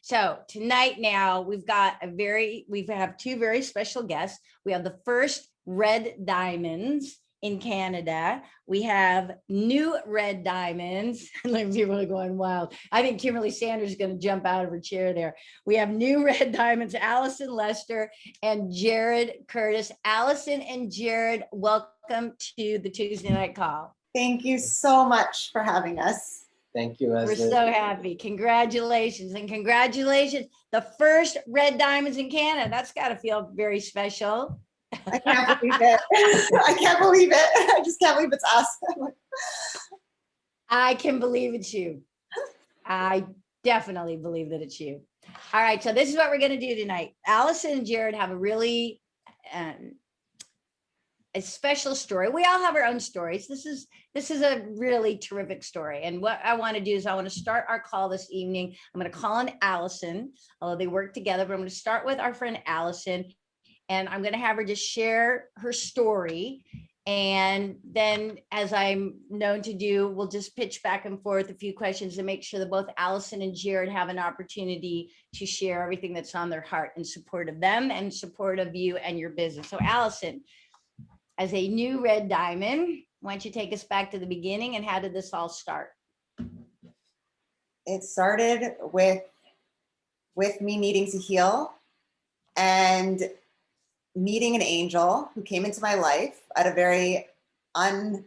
So tonight now we have two very special guests. We have the first red diamonds in Canada. We have new red diamonds. Like people are going wild. I think Kimberly Sanders is going to jump out of her chair there. We have new red diamonds, Allison Lester and Jared Curtis. Allison and Jared, welcome to the Tuesday Night Call. Thank you so much for having us. Thank you, Leslie. We're so happy. Congratulations. And congratulations. The first red diamonds in Canada. That's got to feel very special. I can't believe it. I can't believe it. I just can't believe it's us. I can believe it's you. I definitely believe that it's you. All right. So this is what we're going to do tonight. Allison and Jared have a really a special story. We all have our own stories. This is a really terrific story. And what I want to do is I want to start our call this evening. I'm going to call on Allison, although they work together, but I'm going to start with our friend Allison, and I'm going to have her just share her story. And then, as I'm known to do, we'll just pitch back and forth a few questions to make sure that both Allison and Jared have an opportunity to share everything that's on their heart in support of them and support of you and your business. So Allison, as a new red diamond, why don't you take us back to the beginning, and how did this all start? It started with me needing to heal and meeting an angel who came into my life at a very unassuming.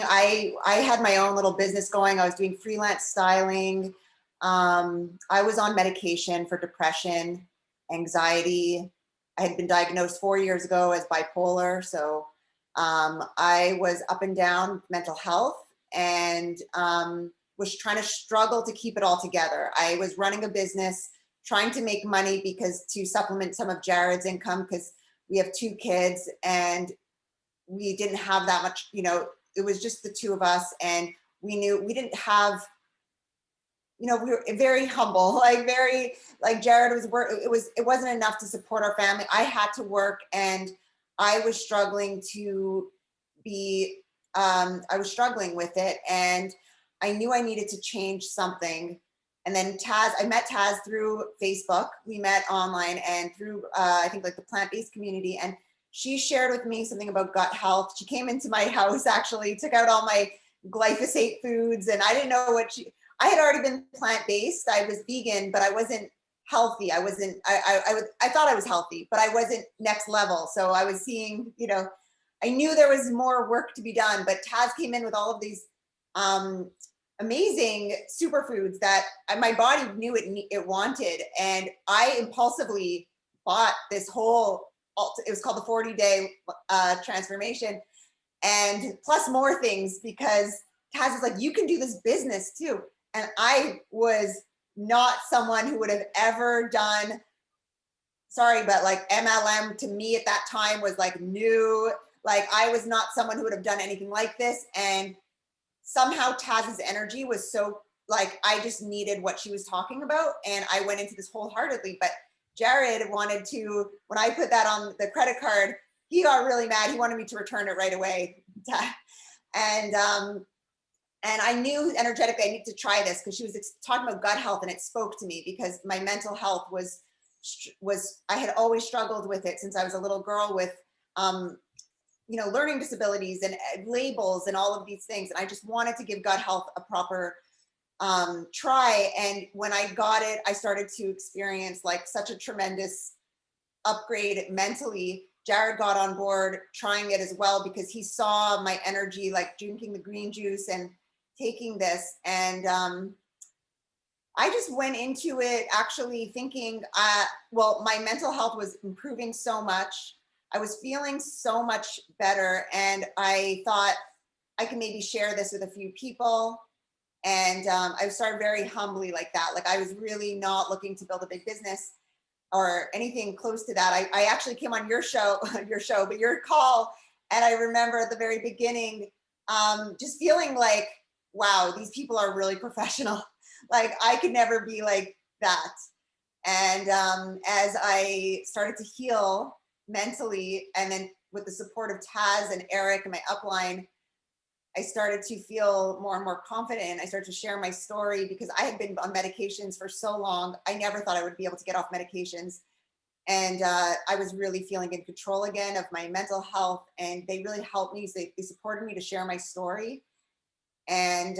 I had my own little business going. I was doing freelance styling. I was on medication for depression, anxiety. I had been diagnosed 4 years ago as bipolar. So I was up and down with mental health, and was trying to struggle to keep it all together. I was running a business, trying to make money to supplement some of Jared's income, because we have 2 kids and we didn't have that much, it was just the 2 of us, and we knew we didn't have, we were very humble, like Jared was it wasn't enough to support our family. I had to work, and I was struggling with it, and I knew I needed to change something. And then I met Taz through Facebook. We met online and through, I think, like the plant-based community. And she shared with me something about gut health. She came into my house, actually, took out all my glyphosate foods. And I didn't know I had already been plant-based. I was vegan, but I wasn't healthy. I thought I was healthy, but I wasn't next level. So I was seeing, I knew there was more work to be done, but Taz came in with all of these amazing superfoods that my body knew it wanted. And I impulsively bought this it was called the 40-day transformation, and plus more things, because Taz was like, you can do this business too. And I was not someone who would have ever done, sorry, but like MLM to me at that time was like new. Like I was not someone who would have done anything like this. And somehow Taz's energy was so, like, I just needed what she was talking about. And I went into this wholeheartedly. But Jared wanted to, when I put that on the credit card, he got really mad. He wanted me to return it right away. And I knew energetically I needed to try this, because she was talking about gut health, and it spoke to me, because my mental health was I had always struggled with it since I was a little girl, with learning disabilities and labels and all of these things. And I just wanted to give gut health a proper try. And when I got it, I started to experience like such a tremendous upgrade mentally. Jared got on board trying it as well, because he saw my energy, like drinking the green juice and taking this. And I just went into it actually thinking, my mental health was improving so much. I was feeling so much better. And I thought I can maybe share this with a few people. And I started very humbly like that. Like I was really not looking to build a big business or anything close to that. I actually came on your call. And I remember at the very beginning, just feeling like, wow, these people are really professional. Like I could never be like that. And as I started to heal mentally, and then with the support of Taz and Eric and my upline, I started to feel more and more confident. I started to share my story because I had been on medications for so long. I never thought I would be able to get off medications. And I was really feeling in control again of my mental health. And they really helped me. They supported me to share my story. And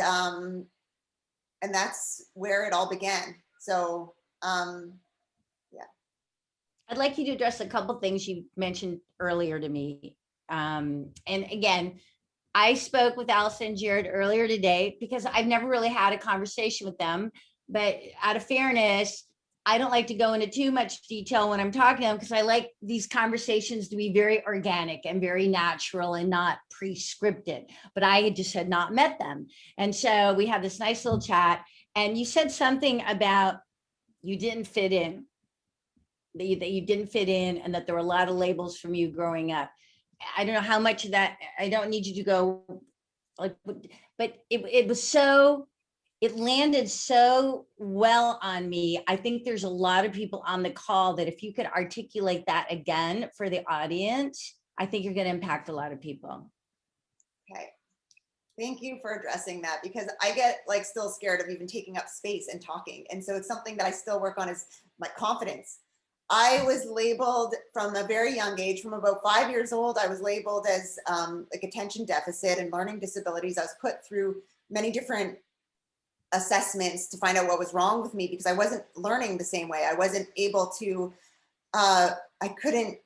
that's where it all began. So yeah. I'd like you to address a couple things you mentioned earlier to me. And again, I spoke with Allison and Jared earlier today because I've never really had a conversation with them. But out of fairness, I don't like to go into too much detail when I'm talking to them because I like these conversations to be very organic and very natural and not pre-scripted. But I just had not met them. And so we had this nice little chat. And you said something about you didn't fit in, that you didn't fit in, and that there were a lot of labels from you growing up. I don't know how much of that, I don't need you to go like, but it was so, it landed so well on me. I think there's a lot of people on the call that if you could articulate that again for the audience, I think you're going to impact a lot of people. Okay. Thank you for addressing that, because I get like still scared of even taking up space and talking. And so it's something that I still work on, is my confidence. I was labeled from a very young age, from about 5 years old, I was labeled as like attention deficit and learning disabilities. I was put through many different assessments to find out what was wrong with me, because I wasn't learning the same way. I wasn't able to, I couldn't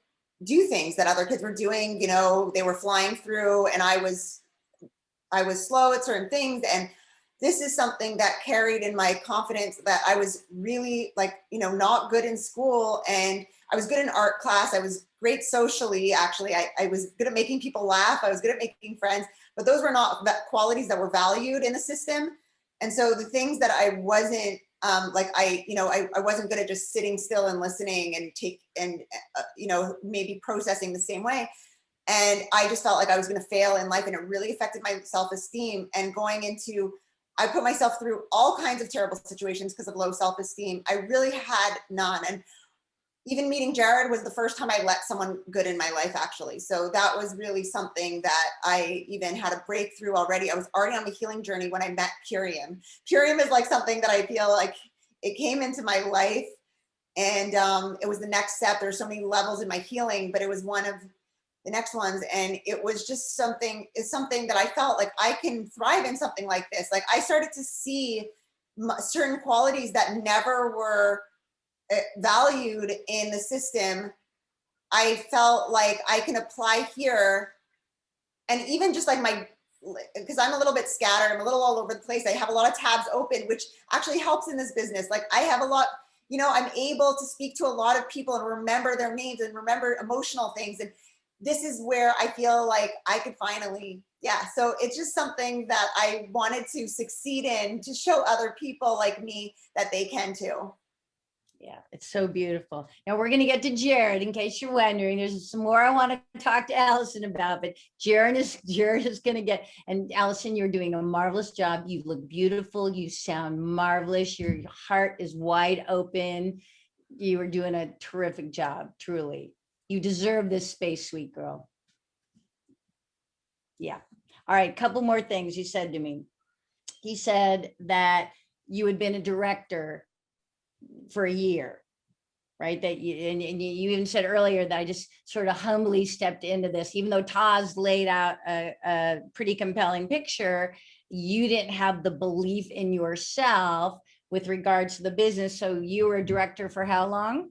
do things that other kids were doing. You know, they were flying through, and I was slow at certain things. And this is something that carried in my confidence, that I was really like, you know, not good in school. And I was good in art class. I was great socially. Actually, I was good at making people laugh. I was good at making friends, but those were not qualities that were valued in the system. And so the things that I wasn't, I wasn't good at just sitting still and listening and maybe processing the same way. And I just felt like I was going to fail in life, and it really affected my self-esteem. And I put myself through all kinds of terrible situations because of low self-esteem. I really had none. And even meeting Jared was the first time I let someone good in my life, actually. So that was really something that I even had a breakthrough already. I was already on the healing journey when I met Purium. Purium is like something that I feel like it came into my life, and it was the next step. There's so many levels in my healing, but it was one of the next ones. And it was just something that I felt like I can thrive in something like this. Like I started to see certain qualities that never were valued in the system. I felt like I can apply here. And even just like because I'm a little bit scattered, I'm a little all over the place. I have a lot of tabs open, which actually helps in this business. Like I have a lot, I'm able to speak to a lot of people and remember their names and remember emotional things. And this is where I feel like I could finally, so it's just something that I wanted to succeed in, to show other people like me that they can too. Yeah, it's so beautiful. Now we're going to get to Jared, in case you're wondering. There's some more I want to talk to Allison about, but Jared is going to get, and Allison, you're doing a marvelous job. You look beautiful. You sound marvelous. Your heart is wide open. You are doing a terrific job, truly. You deserve this space, sweet girl. Yeah. All right. Couple more things you said to me. He said that you had been a director for a year, right? That and you even said earlier that I just sort of humbly stepped into this, even though Taz laid out a pretty compelling picture. You didn't have the belief in yourself with regards to the business. So you were a director for how long?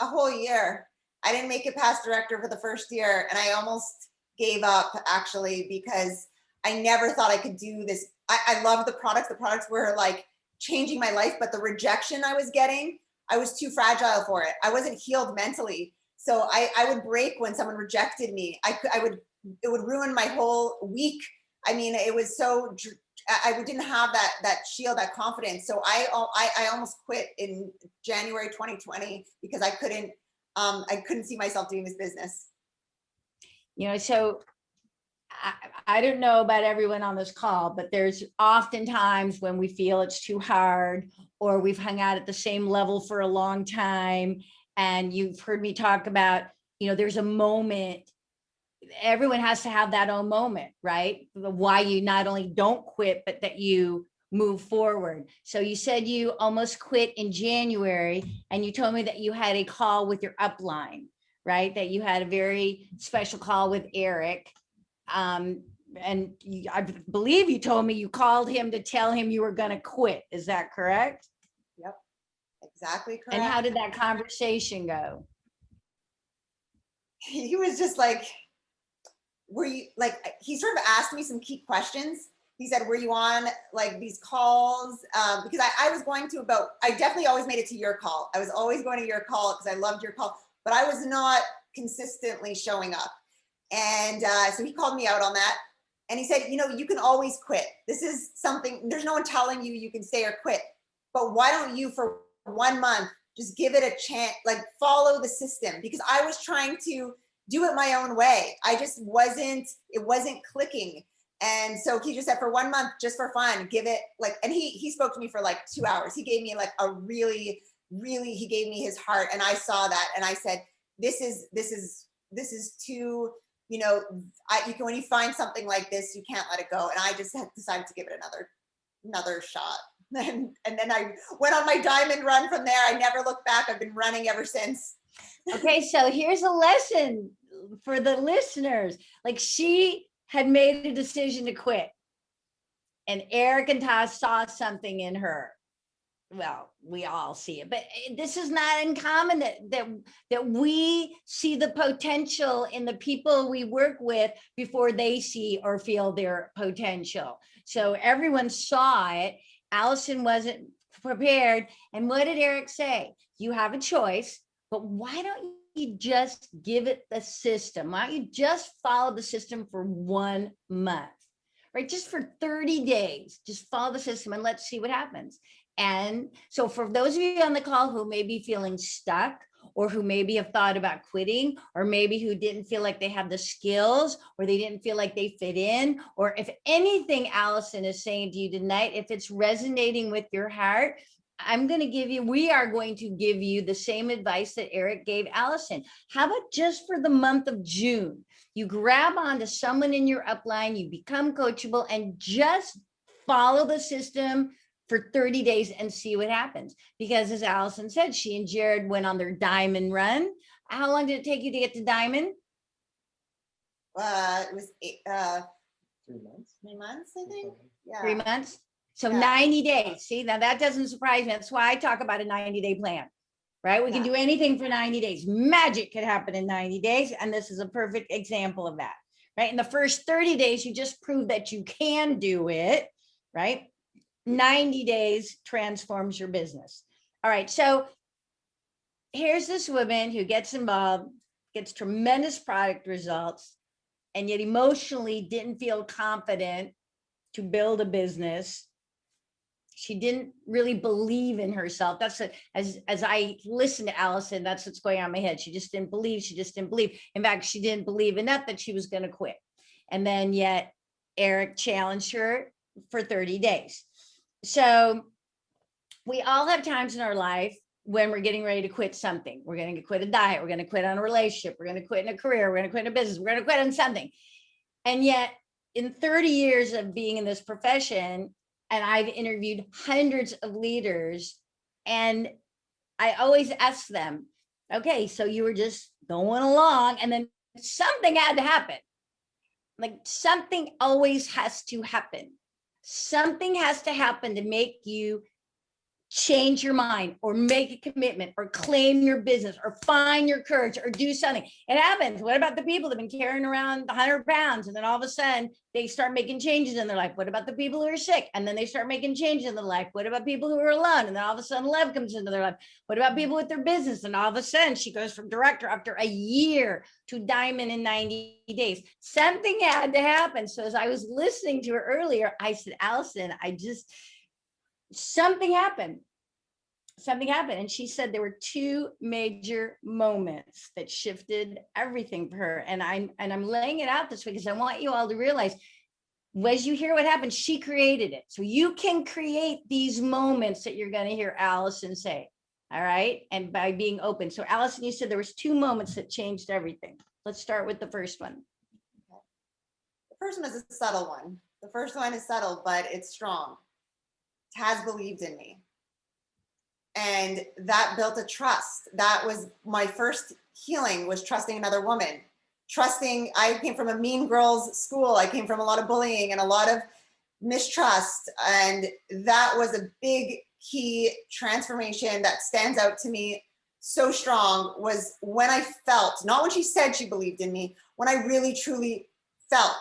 A whole year. I didn't make it past director for the first year, and I almost gave up, actually, because I never thought I could do this. I loved the products. The products were like changing my life, but the rejection I was getting, I was too fragile for it. I wasn't healed mentally. So I would break when someone rejected me. It would ruin my whole week. I mean, it was so, I didn't have that shield, that confidence. So I almost quit in January 2020 because I couldn't see myself doing this business. So I don't know about everyone on this call, but there's oftentimes when we feel it's too hard, or we've hung out at the same level for a long time. And you've heard me talk about, there's a moment everyone has to have that own moment, right? Why you not only don't quit, but that you move forward. So you said you almost quit in January, and you told me that you had a call with your upline, right? That you had a very special call with Eric. And I believe you told me you called him to tell him you were going to quit. Is that correct? Yep, exactly correct. And how did that conversation go? He was just like, were you like, he sort of asked me some key questions. He said, were you on like these calls? Because I was going to I definitely always made it to your call. I was always going to your call because I loved your call, but I was not consistently showing up. And so he called me out on that. And he said, you can always quit. This is something, there's no one telling you can stay or quit. But why don't you, for 1 month, just give it a chance, like follow the system? Because I was trying to do it my own way. It wasn't clicking. And so he just said, for 1 month, just for fun, give it like, and he spoke to me for like 2 hours. He gave me like a really, really, he gave me his heart. And I saw that. And I said, this is too, when you find something like this, you can't let it go. And I just decided to give it another shot. And then I went on my diamond run from there. I never looked back. I've been running ever since. Okay, so here's a lesson for the listeners. Like, she had made a decision to quit, and Eric and Todd saw something in her. Well, we all see it, but this is not uncommon that we see the potential in the people we work with before they see or feel their potential. So everyone saw it. Allison wasn't prepared. And what did Eric say? You have a choice, but why don't you just give it the system? Why don't you just follow the system for 1 month, right? Just for 30 days, just follow the system and let's see what happens. And so for those of you on the call who may be feeling stuck, or who maybe have thought about quitting, or maybe who didn't feel like they have the skills, or they didn't feel like they fit in, or if anything Allison is saying to you tonight, if it's resonating with your heart, we are going to give you the same advice that Eric gave Allison. How about just for the month of June, you grab onto someone in your upline, you become coachable, and just follow the system for 30 days and see what happens. Because as Allison said, she and Jared went on their diamond run. How long did it take you to get to diamond? It was 3 months. 3 months, I think. Yeah. 3 months. So Yeah. 90 days. See, now that doesn't surprise me. That's why I talk about a 90-day plan, right? We can do anything for 90 days. Magic could happen in 90 days. And this is a perfect example of that, right? In the first 30 days, you just prove that you can do it, right? 90 days transforms your business. All right. So here's this woman who gets involved, gets tremendous product results, and yet emotionally didn't feel confident to build a business. She didn't really believe in herself. That's as I listen to Allison, that's what's going on in my head. She just didn't believe. In fact, she didn't believe enough that she was going to quit. And then yet Eric challenged her for 30 days. So we all have times in our life when we're getting ready to quit something. We're going to quit a diet. We're going to quit on a relationship. We're going to quit in a career. We're going to quit in a business. We're going to quit on something. And yet in 30 years of being in this profession, and I've interviewed hundreds of leaders, and I always ask them, okay, so you were just going along and then something had to happen. Like, something always has to happen. Something has to happen to make you change your mind or make a commitment or claim your business or find your courage or do something. It happens. What about the people that have been carrying around 100 pounds and then all of a sudden they start making changes in their life? What about the people who are sick and then they start making changes in their life? What about people who are alone and then all of a sudden love comes into their life? What about people with their business and all of a sudden she goes from director after a year to diamond in 90 days? Something had to happen. So as I was listening to her earlier, I said, Allison, something happened. And she said there were 2 major moments that shifted everything for her. And I'm laying it out this way because I want you all to realize, as you hear what happened, she created it. So you can create these moments that you're going to hear Allison say. All right. And by being open. So Allison, you said there was 2 moments that changed everything. Let's start with the first one. first one is a subtle one. The first one is subtle, but it's strong. Taz believed in me. And that built a trust. That was my first healing, was trusting another woman. Trusting, I came from a mean girls school. I came from a lot of bullying and a lot of mistrust. And that was a big key transformation that stands out to me so strong, was when I felt, not when she said she believed in me, when I really truly felt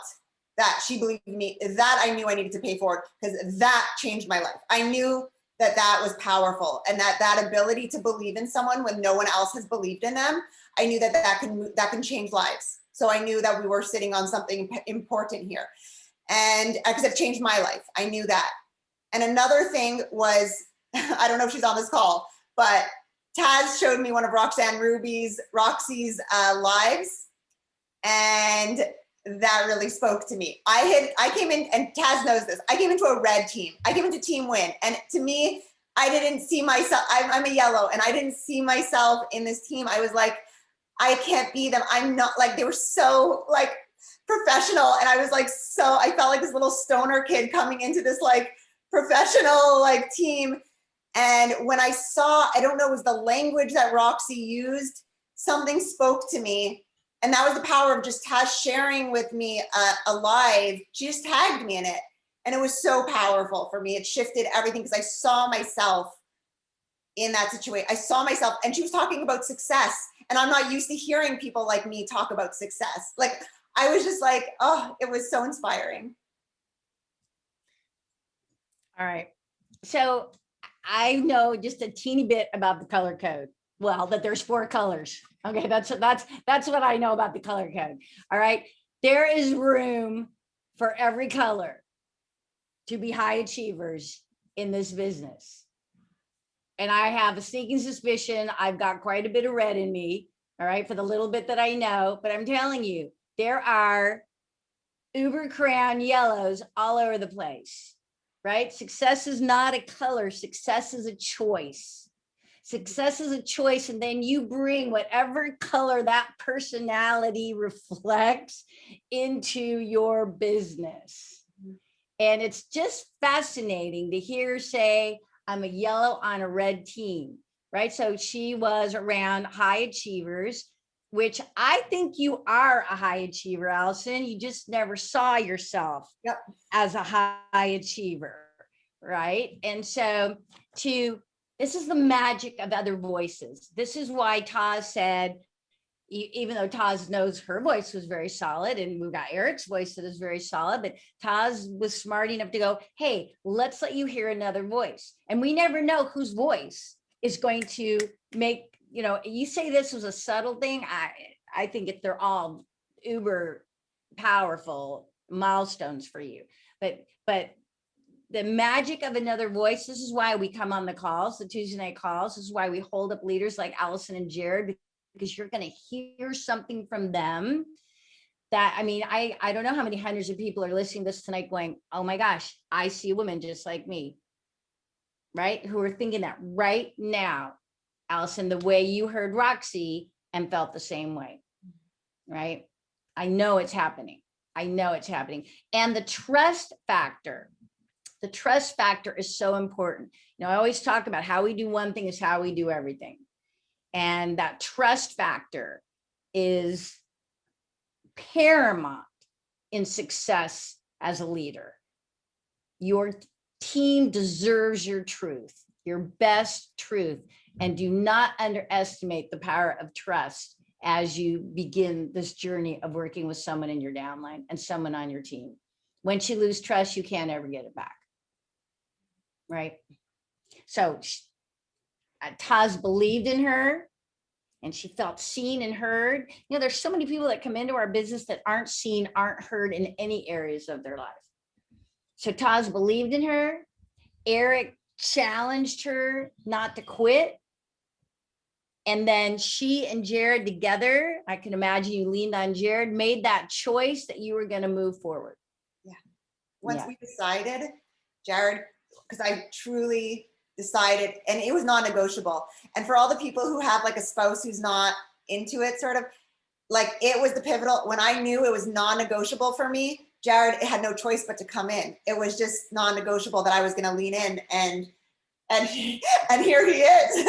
that she believed in me, that I knew I needed to pay forward, because that changed my life. I knew that that was powerful, and that ability to believe in someone when no one else has believed in them, I knew that that can change lives. So I knew that we were sitting on something important here, and because it changed my life, I knew that. And another thing was, I don't know if she's on this call, but Taz showed me one of Roxy's lives, and that really spoke to me. I came in, and Taz knows this, I came into a red team. I came into Team Win. And to me, I didn't see myself, I'm a yellow, and I didn't see myself in this team. I was like, I can't be them. I'm not, like, they were so like professional. And I was like, so I felt like this little stoner kid coming into this like professional like team. And when I saw, I don't know, it was the language that Roxy used, something spoke to me. And that was the power of just Taz sharing with me a live. She just tagged me in it. And it was so powerful for me. It shifted everything, because I saw myself in that situation. I saw myself, and she was talking about success. And I'm not used to hearing people like me talk about success. Like, I was just like, oh, it was so inspiring. All right. So I know just a teeny bit about the color code. Well, that there's 4 colors. Okay, that's what I know about the color code. All right. There is room for every color to be high achievers in this business. And I have a sneaking suspicion I've got quite a bit of red in me, all right, for the little bit that I know. But I'm telling you, there are uber crayon yellows all over the place, right? Success is not a color. Success is a choice. Success is a choice, and then you bring whatever color that personality reflects into your business. And it's just fascinating to hear say, I'm a yellow on a red team, right? So she was around high achievers, which I think you are a high achiever, Allison. You just never saw yourself as a high achiever, right? And so this is the magic of other voices. This is why Taz said, even though Taz knows her voice was very solid, and we've got Eric's voice that is very solid, but Taz was smart enough to go, hey, let's let you hear another voice. And we never know whose voice is going to make, you say this was a subtle thing. I think if they're all uber powerful milestones for you, but the magic of another voice. This is why we come on the calls, the Tuesday night calls. This is why we hold up leaders like Allison and Jared, because you're going to hear something from them that, I mean, I don't know how many hundreds of people are listening to this tonight going, oh my gosh, I see a woman just like me, right? Who are thinking that right now, Allison, the way you heard Roxy and felt the same way, right? I know it's happening. I know it's happening. And the trust factor is so important. I always talk about how we do one thing is how we do everything. And that trust factor is paramount in success as a leader. Your team deserves your truth, your best truth, and do not underestimate the power of trust as you begin this journey of working with someone in your downline and someone on your team. Once you lose trust, you can't ever get it back. Right? So Taz believed in her, and she felt seen and heard. There's so many people that come into our business that aren't seen, aren't heard in any areas of their life. So Taz believed in her. Eric challenged her not to quit. And then she and Jared together, I can imagine you leaned on Jared, made that choice that you were going to move forward. Yeah. Once we decided, Jared, because I truly decided, and it was non-negotiable. And for all the people who have like a spouse who's not into it, sort of like, it was the pivotal, when I knew it was non-negotiable for me, Jared had no choice but to come in. It was just non-negotiable that I was going to lean in, and and here he is.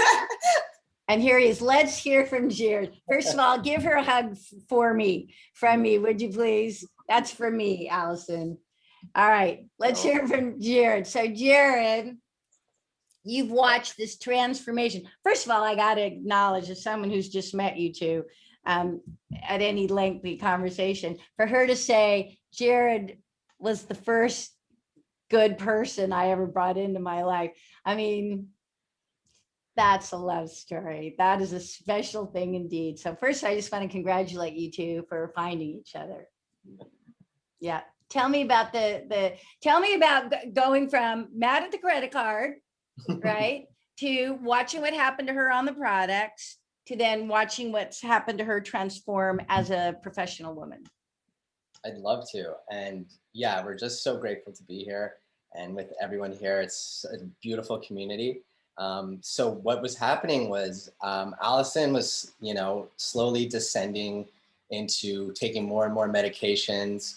And here he is. Let's hear from Jared. First of all, give her a hug from me, would you please? That's for me, Allison. All right, let's hear from Jared. So Jared, you've watched this transformation. First of all, I got to acknowledge, as someone who's just met you two at any lengthy conversation, for her to say Jared was the first good person I ever brought into my life. I mean, that's a love story. That is a special thing indeed. So first, I just want to congratulate you two for finding each other. Yeah. Tell me about tell me about going from mad at the credit card, right, to watching what happened to her on the products, to then watching what's happened to her transform as a professional woman. I'd love to. And yeah, we're just so grateful to be here. And with everyone here, it's a beautiful community. So what was happening was Allison was, slowly descending into taking more and more medications,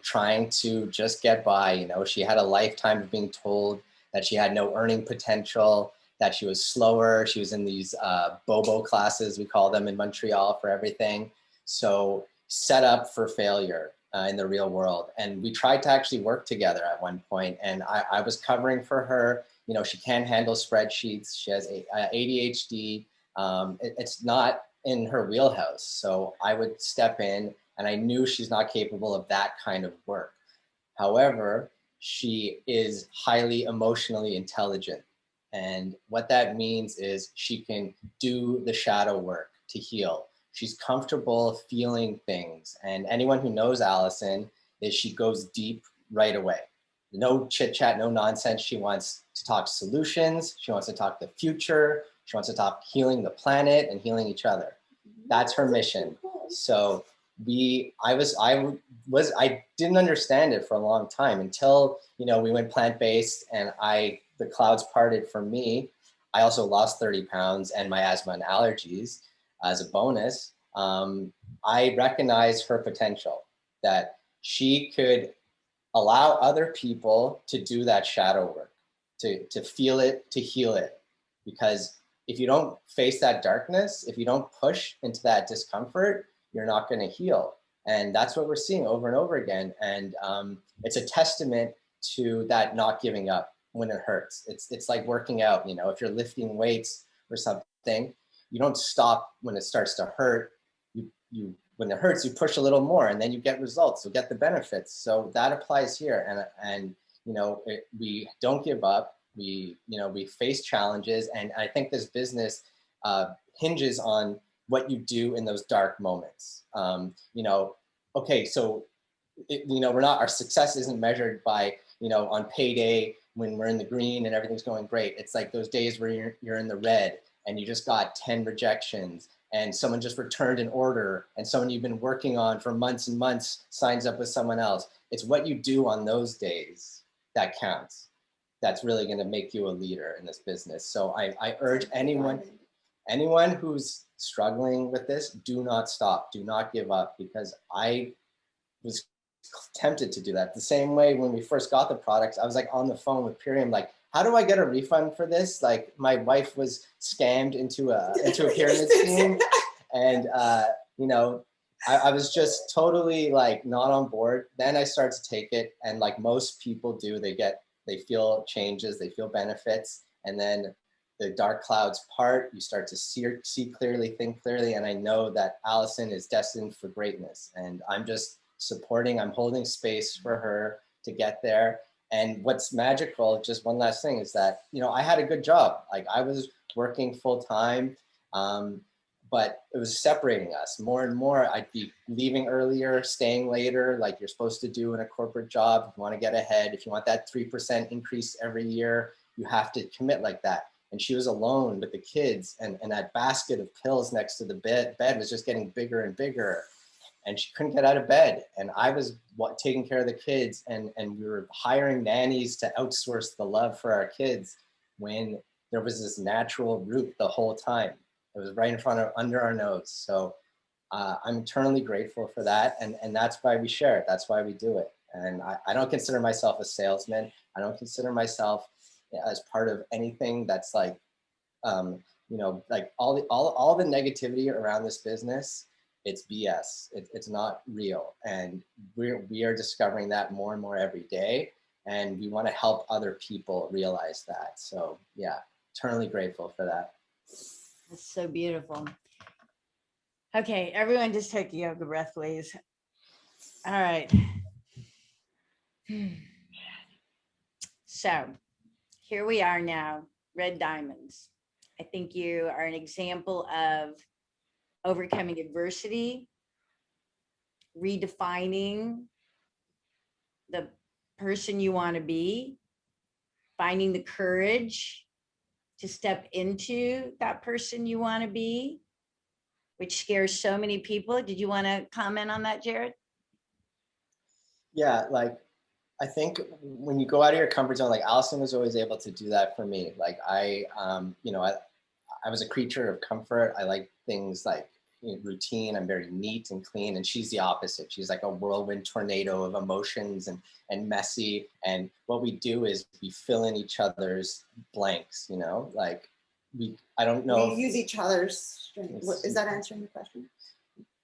trying to just get by. She had a lifetime of being told that she had no earning potential, that she was slower. She was in these Bobo classes, we call them in Montreal, for everything. So set up for failure in the real world. And we tried to actually work together at one point, and I was covering for her. She can't handle spreadsheets. She has ADHD. It's not in her wheelhouse. So I would step in, and I knew she's not capable of that kind of work. However, she is highly emotionally intelligent. And what that means is she can do the shadow work to heal. She's comfortable feeling things. And anyone who knows Allison is she goes deep right away. No chit chat, no nonsense. She wants to talk solutions. She wants to talk the future. She wants to talk healing the planet and healing each other. That's her mission. So I didn't understand it for a long time until, we went plant-based and the clouds parted for me. I also lost 30 pounds and my asthma and allergies as a bonus. I recognized her potential, that she could allow other people to do that shadow work, to feel it, to heal it. Because if you don't face that darkness, if you don't push into that discomfort, you're not going to heal. And that's what we're seeing over and over again. And it's a testament to that not giving up when it hurts. It's like working out, if you're lifting weights or something, you don't stop when it starts to hurt. You when it hurts, you push a little more, and then you get results, you get the benefits. So that applies here. And we don't give up. We face challenges, and I think this business hinges on what you do in those dark moments. Okay, so our success isn't measured by on payday when we're in the green and everything's going great. It's like those days where you're in the red and you just got 10 rejections, and someone just returned an order, and someone you've been working on for months and months signs up with someone else. It's what you do on those days that counts. That's really going to make you a leader in this business. So I urge anyone who's struggling with this, do not stop, do not give up, because I was tempted to do that. The same way when we first got the products, I was like on the phone with Purium, like, how do I get a refund for this? Like, my wife was scammed into a pyramid scheme, and I was just totally like not on board. Then I started to take it, and like most people do, they feel changes, they feel benefits, and then the dark clouds part. You start to see clearly, think clearly, and I know that Allison is destined for greatness, and I'm just supporting. I'm holding space for her to get there. And what's magical, just one last thing, is that, I had a good job. Like, I was working full time, but it was separating us more and more. I'd be leaving earlier, staying later, like you're supposed to do in a corporate job. If you want to get ahead, if you want that 3% increase every year, you have to commit like that. And she was alone with the kids, and that basket of pills next to the bed was just getting bigger and bigger. And she couldn't get out of bed. And I was taking care of the kids, and we were hiring nannies to outsource the love for our kids, when there was this natural route the whole time. It was right under our nose. So I'm eternally grateful for that. And that's why we share it. That's why we do it. And I don't consider myself a salesman. I don't consider myself as part of anything that's like, like all the negativity around this business. It's BS. It's not real. And we are discovering that more and more every day. And we want to help other people realize that. So yeah, eternally grateful for that. That's so beautiful. Okay, everyone just take a yoga breath, please. All right. So here we are now, Red Diamonds. I think you are an example of overcoming adversity, redefining the person you want to be, finding the courage to step into that person you want to be, which scares so many people. Did you want to comment on that, Jared? Yeah, like I think when you go out of your comfort zone, like Allison was always able to do that for me. Like I was a creature of comfort. I like things like routine. I'm very neat and clean, and she's the opposite. She's like a whirlwind tornado of emotions and messy. And what we do is we fill in each other's blanks. Like I don't know. We use each other's strengths. Is that answering the question?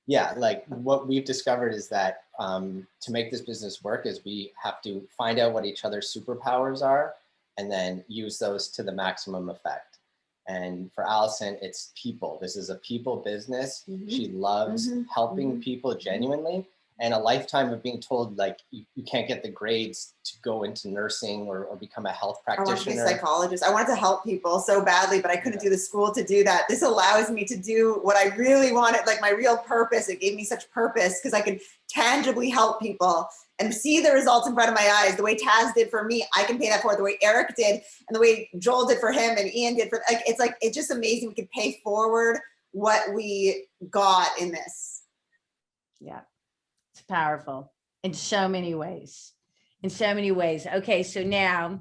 Yeah, like what we've discovered is that to make this business work is we have to find out what each other's superpowers are and then use those to the maximum effect. And for Allison, it's people. This is a people business. Mm-hmm. She loves helping people genuinely, and a lifetime of being told like you can't get the grades to go into nursing or become a health practitioner. I want to be a psychologist. I wanted to help people so badly, but I couldn't do the school to do that. This allows me to do what I really wanted, like my real purpose. It gave me such purpose because I could tangibly help people and see the results in front of my eyes. The way Taz did for me, I can pay that forward. The way Eric did, and the way Joel did for him, and Ian did for it's just amazing. We can pay forward what we got in this. Yeah, it's powerful in so many ways. In so many ways. Okay, so now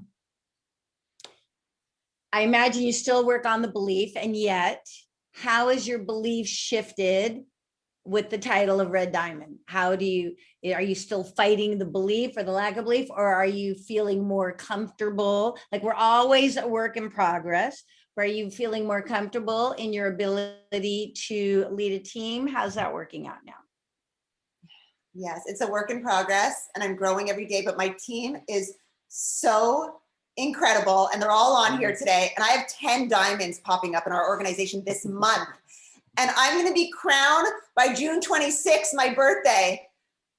I imagine you still work on the belief, and yet, how has your belief shifted with the title of Red Diamond? Are you still fighting the belief or the lack of belief, or are you feeling more comfortable? Like, we're always a work in progress. But are you feeling more comfortable in your ability to lead a team? How's that working out now? Yes, it's a work in progress and I'm growing every day, but my team is so incredible and they're all on here today. And I have 10 diamonds popping up in our organization this month. And I'm going to be crowned by June 26th, my birthday.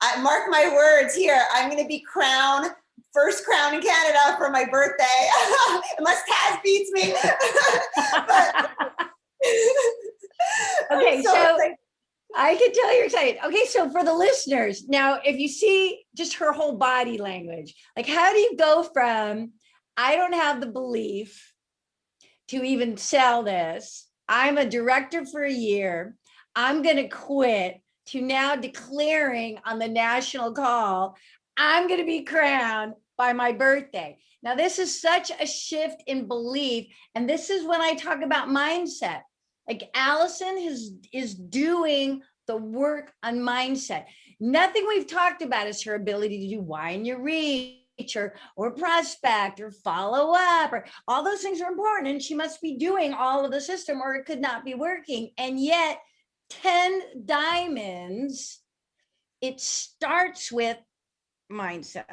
I mark my words here. I'm going to be crowned, first crown in Canada for my birthday, unless Taz beats me. Okay, so I can tell you're excited. Okay, so for the listeners, now, if you see just her whole body language, like how do you go from, I don't have the belief to even sell this, I'm a director for a year, I'm going to quit, to now declaring on the national call, I'm going to be crowned by my birthday. Now, this is such a shift in belief. And this is when I talk about mindset. Like Allison is doing the work on mindset. Nothing we've talked about is her ability to do why in your reach or prospect or follow up, or all those things are important. And she must be doing all of the system or it could not be working. And yet 10 diamonds, it starts with mindset.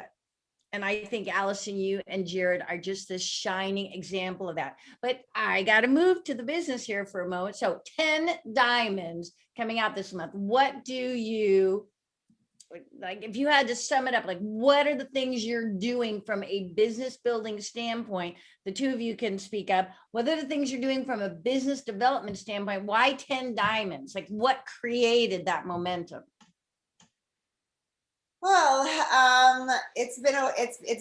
And I think Allison, you and Jared are just this shining example of that. But I got to move to the business here for a moment. So 10 diamonds coming out this month. What do you, like, if you had to sum it up, like, what are the things you're doing from a business building standpoint? The two of you can speak up. What are the things you're doing from a business development standpoint? Why 10 diamonds? Like, what created that momentum? Well, it's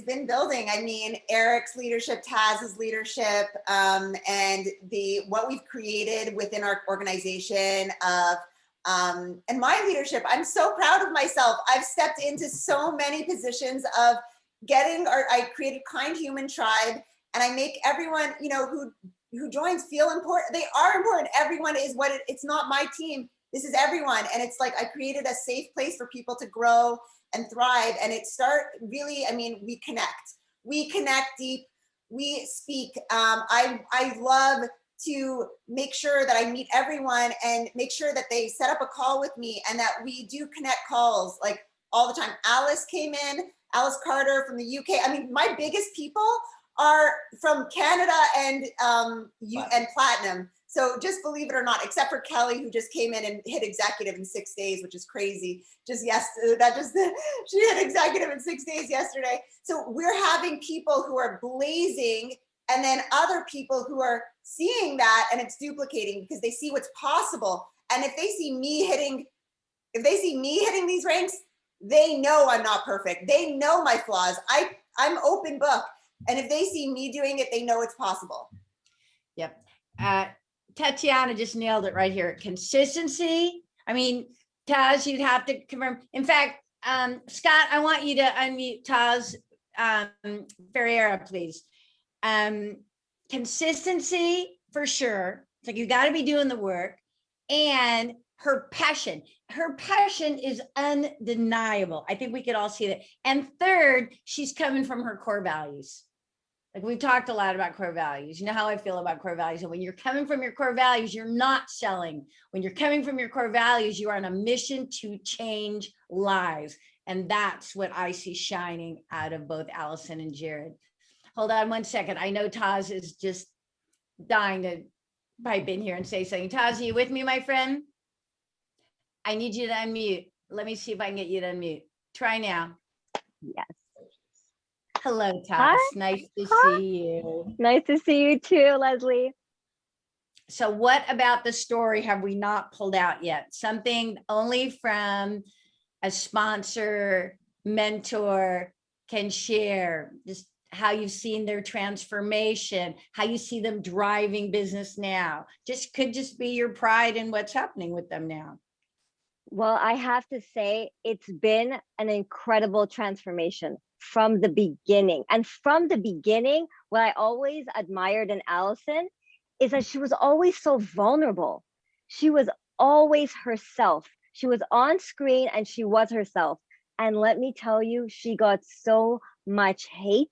been building. I mean, Eric's leadership, Taz's leadership, and what we've created within our organization of, and my leadership. I'm so proud of myself. I've stepped into so many positions of I created Kind Human Tribe, and I make everyone, who joins feel important. They are important. Everyone is it's not my team. This is everyone. And it's like, I created a safe place for people to grow and thrive. And really, I mean, we connect deep, we speak. I love to make sure that I meet everyone and make sure that they set up a call with me and that we do connect calls like all the time. Alice came in, Alice Carter from the UK. I mean, my biggest people are from Canada and Platinum. So just believe it or not, except for Kelly, who just came in and hit executive in 6 days, which is crazy. She hit executive in 6 days yesterday. So we're having people who are blazing, and then other people who are seeing that and it's duplicating because they see what's possible. And if they see me hitting these ranks, they know I'm not perfect. They know my flaws. I'm open book. And if they see me doing it, they know it's possible. Yep. Tatiana just nailed it right here. Consistency. I mean, Taz, you'd have to confirm. In fact, Scott, I want you to unmute Taz Ferreira, please. Consistency for sure. It's like you got to be doing the work, and her passion is undeniable. I think we could all see that. And third, she's coming from her core values. Like we've talked a lot about core values. You know how I feel about core values. And when you're coming from your core values, you're not selling. When you're coming from your core values, you are on a mission to change lives. And that's what I see shining out of both Allison and Jared. Hold on 1 second. I know Taz is just dying to pipe in here and say something. Taz, are you with me, my friend? I need you to unmute. Let me see if I can get you to unmute. Try now. Yes. Hello, Taz. Hi. Nice to Hi. see you. Nice to see you too, Leslie. So what about the story have we not pulled out yet? Something only from a sponsor, mentor can share, just how you've seen their transformation, how you see them driving business now. Could just be your pride in what's happening with them now. Well, I have to say, it's been an incredible transformation from the beginning. And from the beginning, what I always admired in Allison is that she was always so vulnerable. She was always herself. She was on screen and she was herself. And let me tell you, she got so much hate,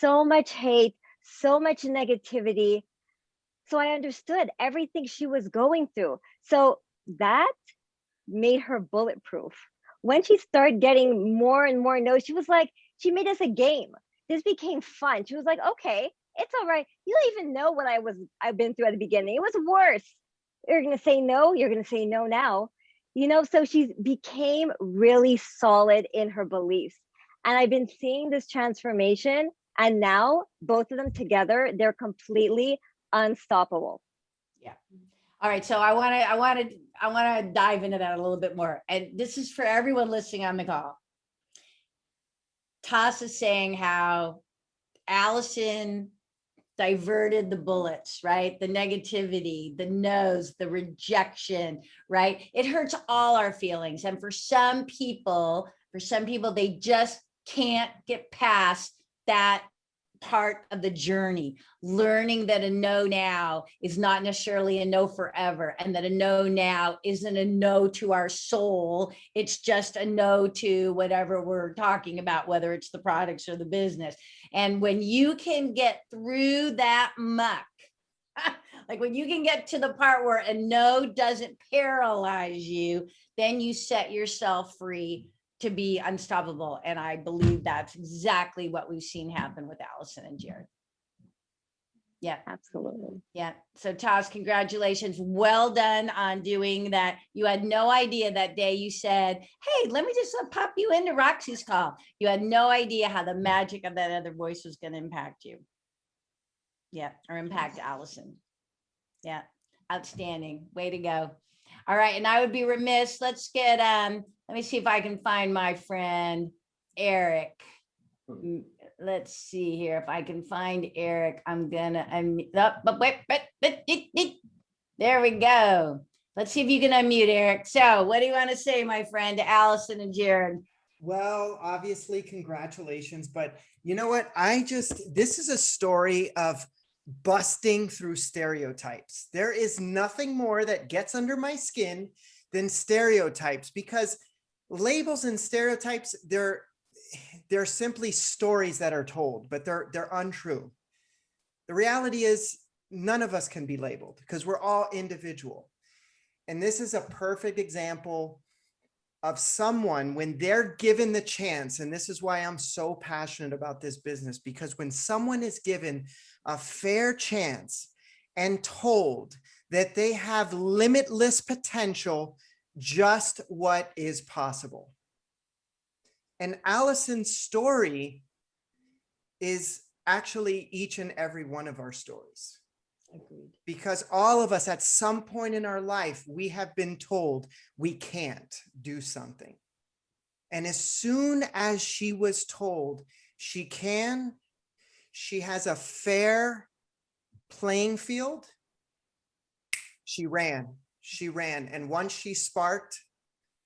so much negativity. So I understood everything she was going through. So that made her bulletproof. When she started getting more and more no's, she made us a game. This became fun. She was like, okay, it's all right. You don't even know what I've been through at the beginning. It was worse. You're going to say no. You're going to say no now. So she became really solid in her beliefs. And I've been seeing this transformation. And now both of them together, they're completely unstoppable. Yeah. All right. So I want to dive into that a little bit more. And this is for everyone listening on the call. Taz is saying how Allison diverted the bullets, right? The negativity, the no's, the rejection, right? It hurts all our feelings. And for some people, they just can't get past that part of the journey, learning that a no now is not necessarily a no forever, and that a no now isn't a no to our soul. It's just a no to whatever we're talking about, whether it's the products or the business. And when you can get through that muck, like when you can get to the part where a no doesn't paralyze you, then you set yourself free to be unstoppable. And I believe that's exactly what we've seen happen with Allison and Jared. Yeah, absolutely. Yeah. So Taz, congratulations. Well done on doing that. You had no idea that day you said, hey, let me just pop you into Roxy's call. You had no idea how the magic of that other voice was going to impact you. Yeah. Or impact Allison. Yeah. Outstanding. Way to go. All right. And I would be remiss. Let's get, let me see if I can find my friend, Eric. Let's see here. If I can find Eric, there we go. Let's see if you can unmute Eric. So what do you want to say, my friend, to Allison and Jared? Well, obviously, congratulations. But you know what? This is a story of busting through stereotypes. There is nothing more that gets under my skin than stereotypes, because labels and stereotypes, they're simply stories that are told, but they're untrue. The reality is none of us can be labeled because we're all individual. And this is a perfect example of someone when they're given the chance. And this is why I'm so passionate about this business, because when someone is given a fair chance and told that they have limitless potential, just what is possible. And Allison's story is actually each and every one of our stories. Agreed. Because all of us at some point in our life, we have been told we can't do something. And as soon as she was told she can, she has a fair playing field, she ran. And once she sparked,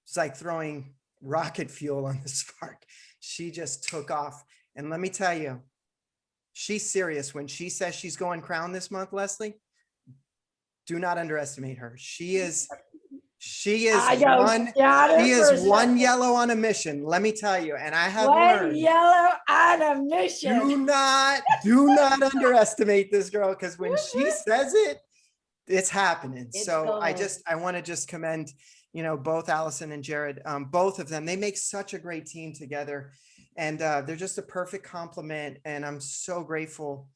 it's like throwing rocket fuel on the spark. She just took off. And let me tell you, she's serious when she says she's going crown this month, Leslie. Do not underestimate her. She is one yellow on a mission. Let me tell you. And I have learned, yellow on a mission. do not underestimate this girl, because when she says it, it's happening. I want to just commend, both Allison and Jared, both of them. They make such a great team together. And they're just a perfect complement. And I'm so grateful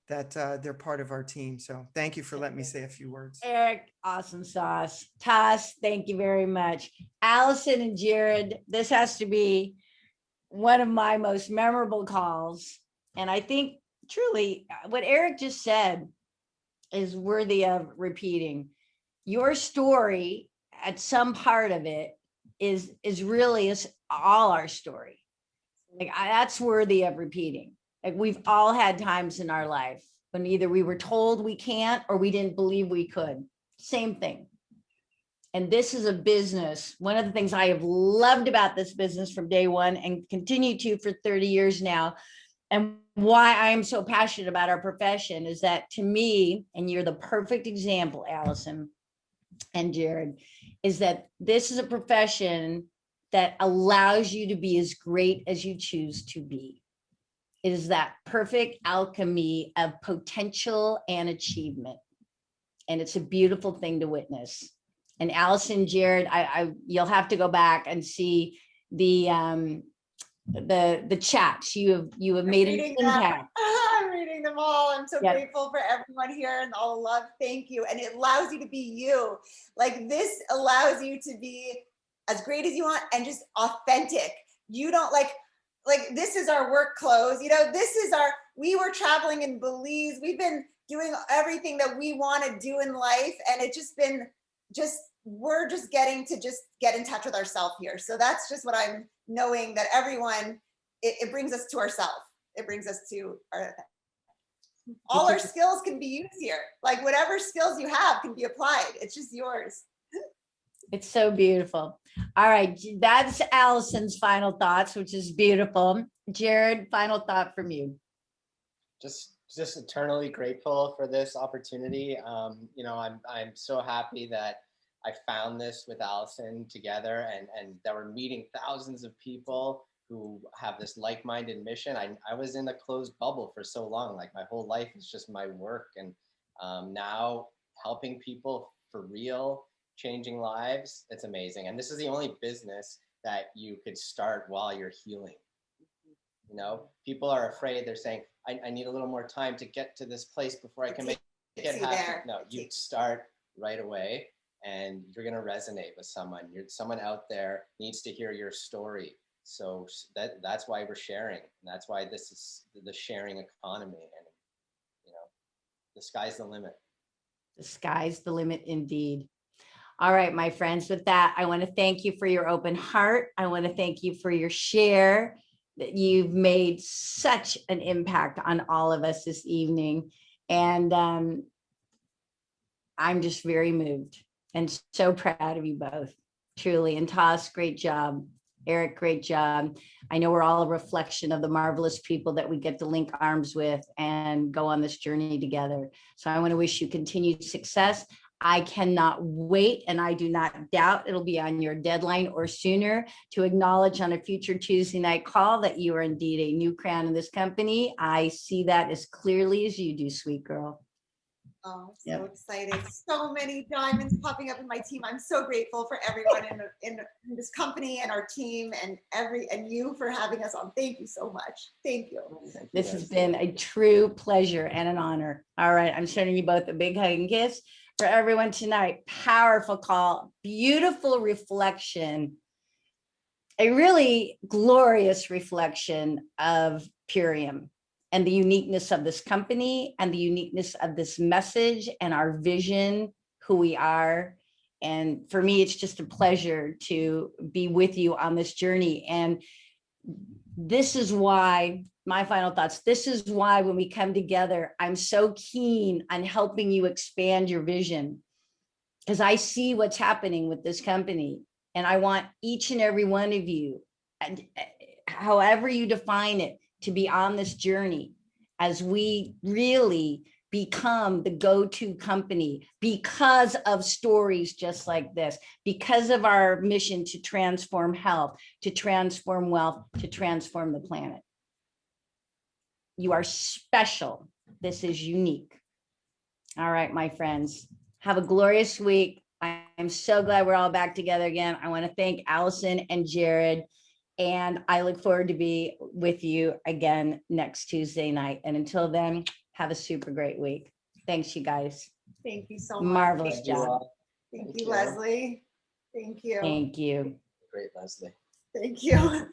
that they're part of our team. So thank you for letting me say a few words. Eric, awesome sauce. Toss, thank you very much. Allison and Jared, this has to be one of my most memorable calls. And I think truly what Eric just said is worthy of repeating. Your story at some part of it is really all our story. Like that's worthy of repeating. Like we've all had times in our life when either we were told we can't or we didn't believe we could. Same thing. And this is a business. One of the things I have loved about this business from day one and continue to for 30 years now, and why I am so passionate about our profession is that to me, and you're the perfect example, Allison and Jared, is that this is a profession that allows you to be as great as you choose to be. It is that perfect alchemy of potential and achievement. And it's a beautiful thing to witness. And Allison, Jared, you'll have to go back and see the chats. You have made an impact. I'm reading them all. I'm so grateful for everyone here and all the love. Thank you. And it allows you to be you. Like this allows you to be as great as you want and just authentic. You don't like this is our work clothes. We were traveling in Belize. We've been doing everything that we want to do in life. And it's we're just getting to just get in touch with ourselves here. So that's just what I'm knowing, that everyone, it brings us to ourselves. It brings us to all our skills can be used here. Like whatever skills you have can be applied. It's just yours. It's so beautiful. All right. That's Allison's final thoughts, which is beautiful. Jared, final thought from you. Just eternally grateful for this opportunity. I'm so happy that I found this with Allison together and that we're meeting thousands of people who have this like-minded mission. I was in a closed bubble for so long, like my whole life is just my work, and now helping people for real, changing lives, it's amazing. And this is the only business that you could start while you're healing. People are afraid. They're saying, I need a little more time to get to this place before I can make it happen. No, you start right away and you're going to resonate with someone. Someone out there needs to hear your story. So that's why we're sharing. And that's why this is the sharing economy. And, the sky's the limit. The sky's the limit indeed. All right, my friends, with that, I want to thank you for your open heart. I want to thank you for your share, that you've made such an impact on all of us this evening. And I'm just very moved and so proud of you both, truly. And Toss, great job. Eric, great job. I know we're all a reflection of the marvelous people that we get to link arms with and go on this journey together. So I want to wish you continued success. I cannot wait, and I do not doubt it'll be on your deadline or sooner, to acknowledge on a future Tuesday night call that you are indeed a new crown in this company. I see that as clearly as you do, sweet girl. Oh, so Yep. excited. So many diamonds popping up in my team. I'm so grateful for everyone in this company and our team and you for having us on. Thank you so much. Thank you. Thank you, This has guys. been a true pleasure and an honor. All right, I'm sending you both a big hug and kiss. For everyone tonight, powerful call, beautiful reflection, a really glorious reflection of Purium and the uniqueness of this company and the uniqueness of this message and our vision, who we are. And for me, it's just a pleasure to be with you on this journey. And this is why, my final thoughts, this is why when we come together, I'm so keen on helping you expand your vision, because I see what's happening with this company. And I want each and every one of you, and however you define it, to be on this journey as we really become the go-to company because of stories just like this, because of our mission to transform health, to transform wealth, to transform the planet. You are special. This is unique. All right, my friends, have a glorious week. I'm so glad we're all back together again. I want to thank Allison and Jared, and I look forward to be with you again next Tuesday night. And until then, have a super great week. Thanks, you guys. Thank you so much. Marvelous Thank you job. all. Thank Thank you, you. Leslie. Thank you. Thank you. Great, Leslie. Thank you.